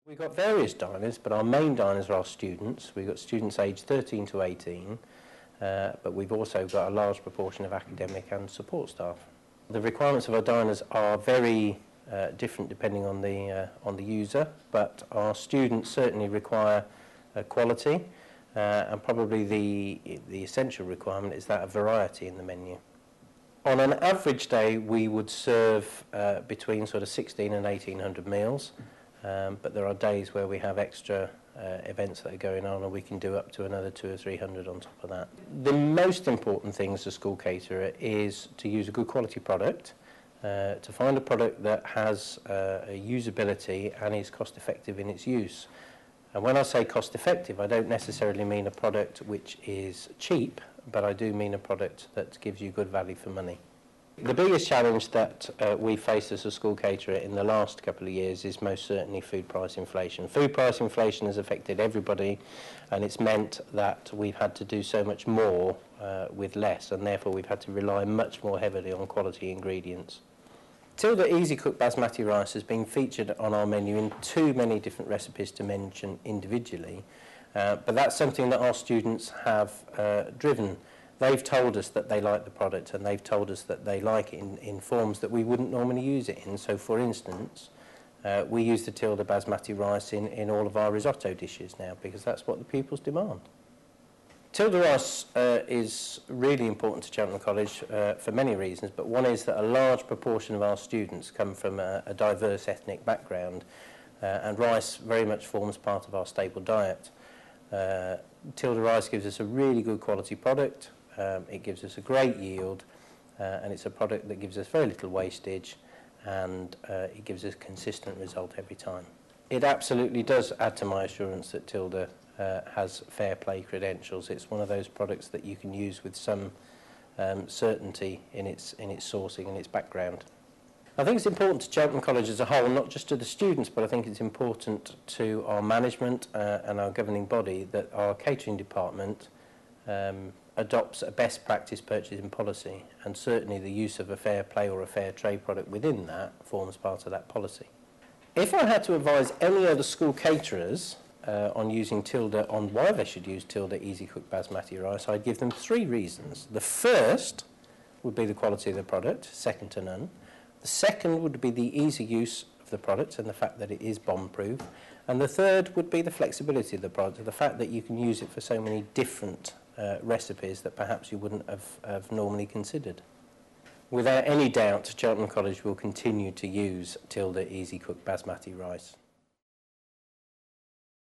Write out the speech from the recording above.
We've got various diners, but our main diners are our students. We've got students aged 13 to 18, but we've also got a large proportion of academic and support staff. The requirements of our diners are very different depending on the user, but our students certainly require quality, and probably the essential requirement is that of variety in the menu. On an average day, we would serve between sort of 16 and 1800 meals. But there are days where we have extra events that are going on, and we can do up to another 200 or 300 on top of that. The most important thing as a school caterer is to use a good quality product, to find a product that has a usability and is cost effective in its use. And when I say cost effective, I don't necessarily mean a product which is cheap, but I do mean a product that gives you good value for money. The biggest challenge that we faced as a school caterer in the last couple of years is most certainly food price inflation. Food price inflation has affected everybody, and it's meant that we've had to do so much more with less, and therefore we've had to rely much more heavily on quality ingredients. Tilda Easy Cook Basmati rice has been featured on our menu in too many different recipes to mention individually, but that's something that our students have driven. They've told us that they like the product, and they've told us that they like it in forms that we wouldn't normally use it in. So, for instance, we use the Tilda Basmati rice in all of our risotto dishes now, because that's what the pupils demand. Tilda rice is really important to Cheltenham College for many reasons, but one is that a large proportion of our students come from a diverse ethnic background, and rice very much forms part of our staple diet. Tilda rice gives us a really good quality product. It gives us a great yield, and it's a product that gives us very little wastage, and it gives us a consistent result every time. It absolutely does add to my assurance that Tilda has fair play credentials. It's one of those products that you can use with some certainty in its sourcing and its background. I think it's important to Cheltenham College as a whole, not just to the students, but I think it's important to our management and our governing body that our catering department adopts a best practice purchasing policy, and certainly the use of a fair play or a fair trade product within that forms part of that policy. If I had to advise any other school caterers on using Tilda, on why they should use Tilda Easy Cook Basmati rice, I'd give them 3 reasons. The first would be the quality of the product, second to none. The second would be the easy use of the product and the fact that it is bomb-proof. And the third would be the flexibility of the product, the fact that you can use it for so many different recipes that perhaps you wouldn't have normally considered. Without any doubt, Cheltenham College will continue to use Tilda Easy Cook Basmati rice.